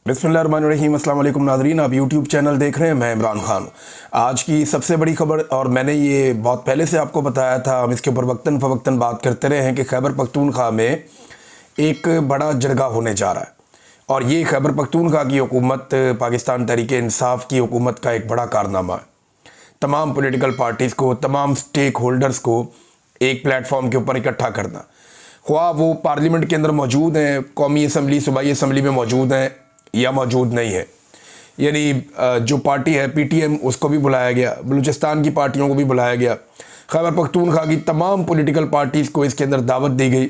बिस्मिल्लाहिर्रहमानिर्रहीम। अस्सलाम वालेकुम नाज़रीन, आप यूट्यूब चैनल देख रहे हैं। मैं इमरान खान। आज की सबसे बड़ी खबर, और मैंने ये बहुत पहले से आपको बताया था, हम इसके ऊपर वक्तन फ़वक्तन बात करते रहे हैं कि खैबर पख्तूनख्वा में एक बड़ा जरगा होने जा रहा है। और ये खैबर पख्तूनख्वा की हुकूमत पाकिस्तान तहरीक-ए-इंसाफ की हुकूमत का एक बड़ा कारनामा है। तमाम पॉलिटिकल पार्टीज़ को, तमाम स्टेक होल्डर्स को एक प्लेटफॉर्म के ऊपर इकट्ठा करना, ख्वाह वो पार्लियामेंट के अंदर मौजूद हैं, कौमी असम्बली, सूबाई असम्बली में मौजूद हैं या मौजूद नहीं है। यानी जो पार्टी है PTM, उसको भी बुलाया गया, बलूचिस्तान की पार्टियों को भी बुलाया गया, खैबर पख्तूनख्वा की तमाम पॉलिटिकल पार्टीज़ को इसके अंदर दावत दी गई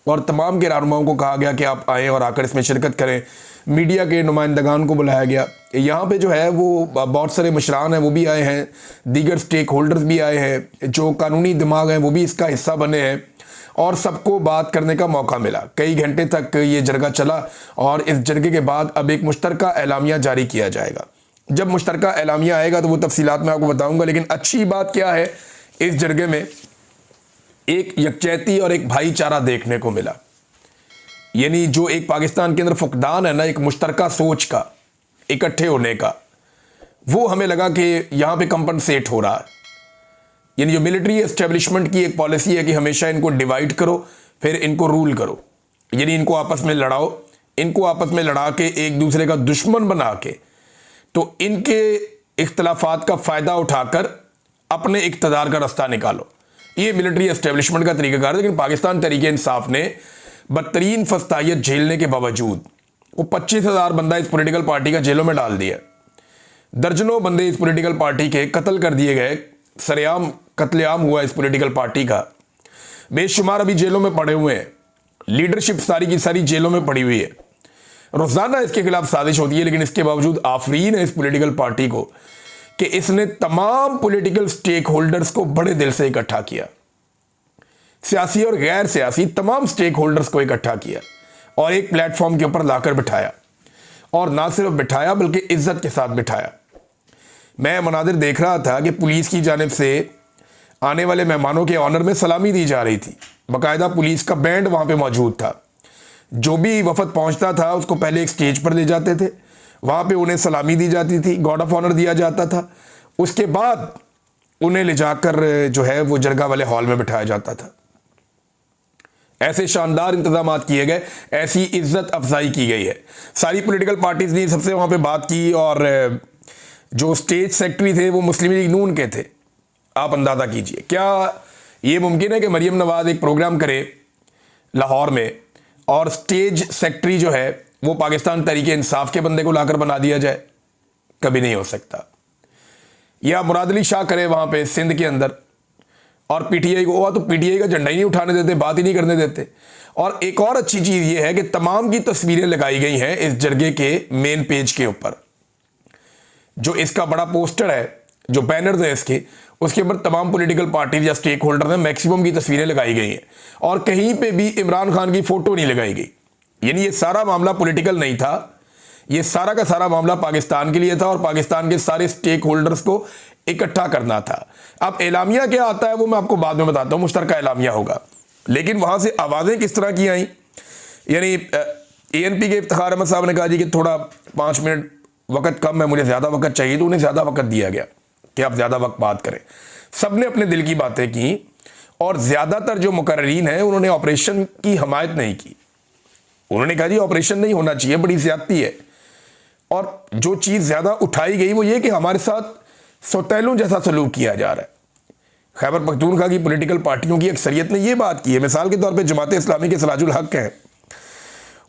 और तमाम के रहनुमाओं को कहा गया कि आप आएँ और आकर इसमें शिरकत करें। मीडिया के नुमाइंदगान को बुलाया गया। यहाँ पे जो है वो बहुत सारे मशरान हैं, वो भी आए हैं, दीगर स्टेक होल्डर्स भी आए हैं, जो कानूनी दिमाग हैं वो भी इसका हिस्सा बने हैं और सबको बात करने का मौका मिला। कई घंटे तक ये जरगा चला और इस जरगे के बाद अब एक मुश्तरका एलामिया जारी किया जाएगा। जब मुश्तरका एलामिया आएगा तो वो तफसीलात मैं आपको बताऊंगा। लेकिन अच्छी बात क्या है, इस जरगे में एक यकजहती और एक भाईचारा देखने को मिला। यानी जो एक पाकिस्तान के अंदर फुकदान है ना, एक मुश्तरका सोच का, इकट्ठे होने का, वो हमें लगा कि यहाँ पे कंपनसेट हो रहा है। यानी जो मिलिट्री एस्टेब्लिशमेंट की एक पॉलिसी है कि हमेशा इनको डिवाइड करो फिर इनको रूल करो, यानी इनको आपस में लड़ाओ, इनको आपस में लड़ा के एक दूसरे का दुश्मन बना के तो इनके इख्तलाफात का फ़ायदा उठाकर अपने इक़्तिदार का रास्ता निकालो। ये मिलिट्री एस्टेब्लिशमेंट का तरीक़ाकार है। लेकिन पाकिस्तान तहरीक-ए-इंसाफ ने बदतरीन फस्तायत झेलने के बावजूद वो 25,000 बंदा इस पॉलिटिकल पार्टी का जेलों में डाल दिया। दर्जनों बंदे इस पॉलिटिकल पार्टी के कत्ल कर दिए गए, सरेआम कत्लेआम हुआ इस पॉलिटिकल पार्टी का। बेशुमार अभी जेलों में पड़े हुए हैं, लीडरशिप सारी की सारी जेलों में पड़ी हुई है। रोज़ाना इसके खिलाफ साजिश होती है, लेकिन इसके बावजूद आफरीन है इस पॉलिटिकल पार्टी को कि इसने तमाम पॉलिटिकल स्टेक होल्डर्स को बड़े दिल से इकट्ठा किया, सियासी और गैर सियासी तमाम स्टेक होल्डर्स को इकट्ठा किया और एक प्लेटफॉर्म के ऊपर लाकर बिठाया। और ना सिर्फ बिठाया बल्कि इज्जत के साथ बिठाया। मैं मनादिर देख रहा था कि पुलिस की जानिब से आने वाले मेहमानों के ऑनर में सलामी दी जा रही थी। बाकायदा पुलिस का बैंड वहाँ पे मौजूद था। जो भी वफद पहुँचता था उसको पहले एक स्टेज पर ले जाते थे, वहाँ पे उन्हें सलामी दी जाती थी, गार्ड ऑफ ऑनर दिया जाता था। उसके बाद उन्हें ले जाकर जो है वो जरगा वाले हॉल में बिठाया जाता था। ऐसे शानदार इंतजाम किए गए, ऐसी इज्जत अफजाई की गई है। सारी पॉलिटिकल पार्टीज ने सबसे वहाँ पे बात की और जो स्टेज सेक्रेटरी थे वो मुस्लिम लीग नून के थे। आप अंदाज़ा कीजिए, क्या ये मुमकिन है कि मरियम नवाज़ एक प्रोग्राम करे लाहौर में और स्टेज सेक्रेटरी जो है वो पाकिस्तान तहरीक-ए-इंसाफ के बंदे को लाकर बना दिया जाए? कभी नहीं हो सकता। या मुराद अली शाह करे वहाँ पे सिंध के अंदर और PTI को, वो तो PTI का झंडा ही नहीं उठाने देते, बात ही नहीं करने देते। और एक और अच्छी चीज़ ये है कि तमाम की तस्वीरें लगाई गई हैं इस जरगे के मेन पेज के ऊपर। जो इसका बड़ा पोस्टर है, जो बैनर्स हैं इसके, उसके ऊपर तमाम पॉलिटिकल पार्टीज या स्टेक होल्डर हैं, मैक्सिमम की तस्वीरें लगाई गई हैं और कहीं पे भी इमरान खान की फ़ोटो नहीं लगाई गई। यानी ये सारा मामला पॉलिटिकल नहीं था, ये सारा का सारा मामला पाकिस्तान के लिए था और पाकिस्तान के सारे स्टेक होल्डर्स को इकट्ठा करना था। अब एलामिया क्या आता है वो मैं आपको बाद में बताता हूँ, मुश्तरका एलामिया होगा। लेकिन वहाँ से आवाज़ें किस तरह की आई, यानी ANP के इफ्तिखार अहमद साहब ने कहा जी कि थोड़ा 5 मिनट वक़्त कम है, मुझे ज़्यादा वक़्त चाहिए, तो उन्हें ज़्यादा वक़्त दिया गया कि आप ज़्यादा वक्त बात करें। सब ने अपने दिल की बातें की और ज़्यादातर जो मुकर्रीन हैं उन्होंने ऑपरेशन की हमायत नहीं की। उन्होंने कहा जी ऑपरेशन नहीं होना चाहिए, बड़ी ज़्यादती है। और जो चीज़ ज़्यादा उठाई गई वो ये कि हमारे साथ सौतेलों जैसा सलूक किया जा रहा है। खैबर पख्तूनख्वा की पॉलिटिकल पार्टियों की अक्सरियत ने यह बात की है। मिसाल के तौर पर जमात इस्लामी के सराजुल हक हैं,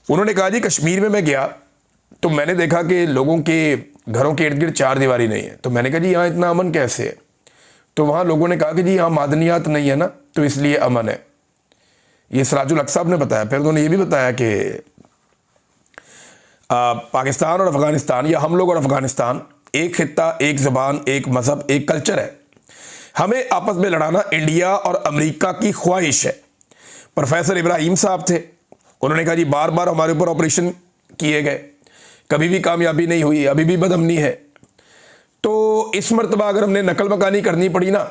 उन्होंने कहा जी कश्मीर में मैं गया तो मैंने देखा कि लोगों के घरों के इर्द गिर्द 4 दीवारी नहीं है। तो मैंने कहा जी यहाँ इतना अमन कैसे है? तो वहाँ लोगों ने कहा कि जी यहाँ मादनियात नहीं है ना, तो इसलिए अमन है। ये सराजुल हक साहब ने बताया। फिर उन्होंने ये भी बताया कि पाकिस्तान और अफ़गानिस्तान या हम लोग और अफ़गानिस्तान एक खित्ता, एक ज़बान, एक मज़हब, एक कल्चर है। हमें आपस में लड़ाना इंडिया और अमेरिका की ख्वाहिश है। प्रोफेसर इब्राहिम साहब थे, उन्होंने कहा जी बार बार हमारे ऊपर ऑपरेशन किए गए, कभी भी कामयाबी नहीं हुई, अभी भी बदअमनी है। तो इस मरतबा अगर हमने नकल मकानी करनी पड़ी ना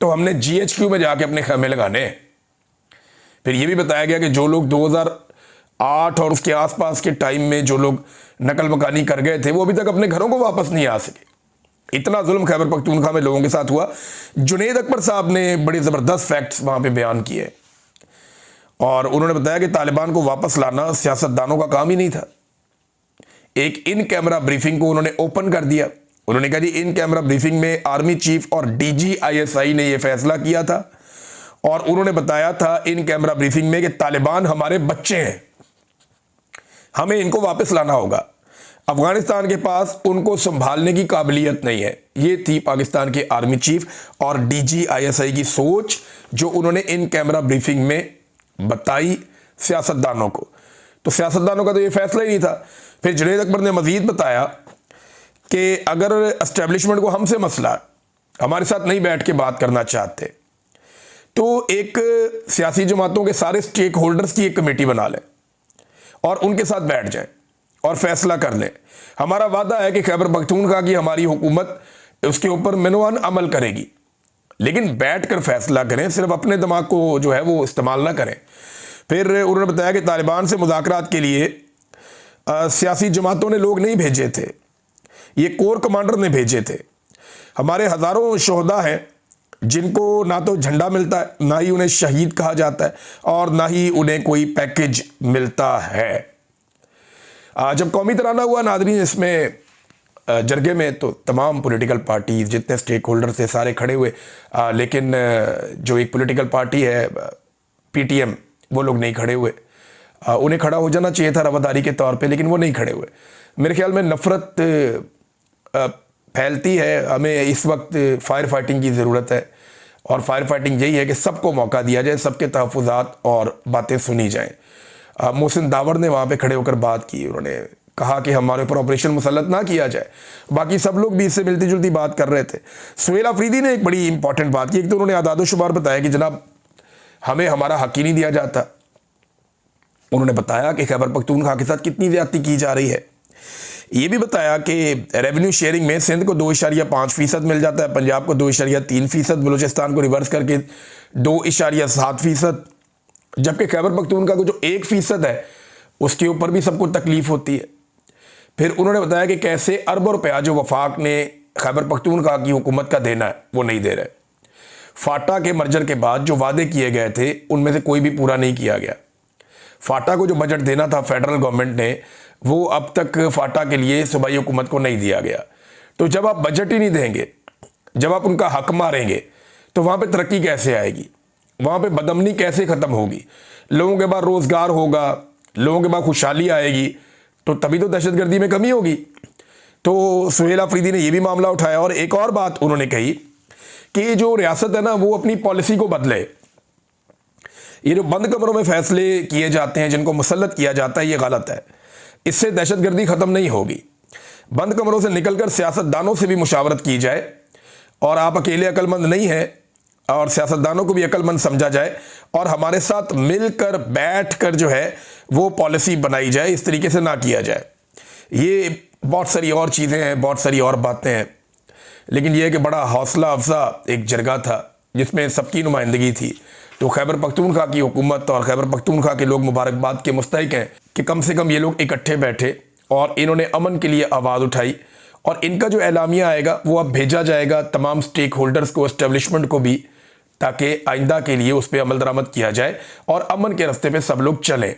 तो हमने GHQ में जाके अपने खैमे लगाने हैं। फिर यह भी बताया गया कि जो लोग 2008 8 और उसके आसपास के टाइम में जो लोग नकल मकानी कर गए थे वो अभी तक अपने घरों को वापस नहीं आ सके। इतना जुल्म खैबर पख्तूनख्वा में लोगों के साथ हुआ। जुनैद अकबर साहब ने बड़े ज़बरदस्त फैक्ट्स वहाँ पे बयान किए और उन्होंने बताया कि तालिबान को वापस लाना सियासतदानों का काम ही नहीं था। एक इन कैमरा ब्रीफिंग को उन्होंने ओपन कर दिया। उन्होंने कहा जी इन कैमरा ब्रीफिंग में आर्मी चीफ और डीजी ISI ने यह फैसला किया था और उन्होंने बताया था इन कैमरा ब्रीफिंग में कि तालिबान हमारे बच्चे हैं, हमें इनको वापस लाना होगा। अफगानिस्तान के पास उनको संभालने की काबिलियत नहीं है। ये थी पाकिस्तान के आर्मी चीफ और डीजी ISI की सोच जो उन्होंने इन कैमरा ब्रीफिंग में बताई सियासतदानों को। तो सियासतदानों का तो ये फैसला ही नहीं था। फिर जुनैद अकबर ने मजीद बताया कि अगर एस्टेब्लिशमेंट को हमसे मसला, हमारे साथ नहीं बैठ के बात करना चाहते, तो एक सियासी जमातों के सारे स्टेक होल्डर्स की एक कमेटी बना लें और उनके साथ बैठ जाएं और फैसला कर लें। हमारा वादा है कि खैबर पख्तूनख्वा की हमारी हुकूमत उसके ऊपर मिनवान अमल करेगी, लेकिन बैठ कर फैसला करें, सिर्फ अपने दिमाग को जो है वो इस्तेमाल ना करें। फिर उन्होंने बताया कि तालिबान से मुज़ाकरात के लिए सियासी जमातों ने लोग नहीं भेजे थे, ये कोर कमांडर ने भेजे थे। हमारे हज़ारों शोहदा हैं जिनको ना तो झंडा मिलता है, ना ही उन्हें शहीद कहा जाता है और ना ही उन्हें कोई पैकेज मिलता है। जब कौमी तराना हुआ नाज़रीन इसमें जरगे में, तो तमाम पॉलिटिकल पार्टीज जितने स्टेक होल्डर थे सारे खड़े हुए, लेकिन जो एक पॉलिटिकल पार्टी है PTM वो लोग नहीं खड़े हुए। उन्हें खड़ा हो जाना चाहिए था रवादारी के तौर पे, लेकिन वो नहीं खड़े हुए। मेरे ख्याल में नफ़रत फैलती है। हमें इस वक्त फायर फाइटिंग की ज़रूरत है और फायर फाइटिंग यही है कि सबको मौका दिया जाए, सबके तहफ़्फ़ुज़ात और बातें सुनी जाएँ। मोहसिन दावर ने वहाँ पे खड़े होकर बात की। उन्होंने कहा कि हमारे ऊपर ऑपरेशन मुसल्लत ना किया जाए। बाकी सब लोग भी इससे मिलती जुलती बात कर रहे थे। सुहेल अफरीदी ने एक बड़ी इंपॉर्टेंट बात की। एक तो उन्होंने आदाद शुमार बताया कि जनाब हमें हमारा हक ही नहीं दिया जाता। उन्होंने बताया कि खैबर पख्तूनख्वा के साथ कितनी ज़्यादती की जा रही है। ये भी बताया कि रेवेन्यू शेयरिंग में सिंध को 2.5% मिल जाता है, पंजाब को 2.3%, बलूचिस्तान को रिवर्स करके 2.7%, जबकि खैबर पख्तूनख्वा को जो 1% है उसके ऊपर भी सबको तकलीफ होती है। फिर उन्होंने बताया कि कैसे अरबों रुपया जो वफाक ने खैबर पख्तूनख्वा की हुकूमत का देना है वो नहीं दे रहे। फाटा के मर्जर के बाद जो वादे किए गए थे उनमें से कोई भी पूरा नहीं किया गया। फाटा को जो बजट देना था फेडरल गवर्नमेंट ने, वो अब तक फाटा के लिए सूबाई हुकूमत को नहीं दिया गया। तो जब आप बजट ही नहीं देंगे, जब आप उनका हक मारेंगे, तो वहाँ पे तरक्की कैसे आएगी, वहाँ पे बदअमनी कैसे ख़त्म होगी, लोगों के पास रोज़गार होगा, लोगों के पास खुशहाली आएगी, तो तभी तो दहशतगर्दी में कमी होगी। तो सुहेल अफरीदी ने यह भी मामला उठाया और एक और बात उन्होंने कही कि जो रियासत है ना वो अपनी पॉलिसी को बदले। ये जो बंद कमरों में फैसले किए जाते हैं, जिनको मुसल्लत किया जाता है, ये गलत है। इससे दहशतगर्दी ख़त्म नहीं होगी। बंद कमरों से निकलकर सियासतदानों से भी मुशावरत की जाए और आप अकेले अक्लमंद नहीं हैं और सियासतदानों को भी अक्लमंद समझा जाए और हमारे साथ मिलकर बैठकर जो है वो पॉलिसी बनाई जाए। इस तरीके से ना किया जाए। ये बहुत सारी और चीज़ें हैं, बहुत सारी और बातें हैं, लेकिन यह है कि बड़ा हौसला अफजा एक जरगा था जिसमें सबकी नुमाइंदगी थी। तो खैबर पख्तूनख्वा की हुकूमत और खैबर पख्तूनख्वा के लोग मुबारकबाद के मुस्तहिक हैं कि कम से कम ये लोग इकट्ठे बैठे और इन्होंने अमन के लिए आवाज़ उठाई और इनका जो एलामिया आएगा वो अब भेजा जाएगा तमाम स्टेक होल्डर्स को, एस्टेब्लिशमेंट को भी, ताकि आइंदा के लिए उस पर अमल दरामद किया जाए और अमन के रास्ते पे सब लोग चलें।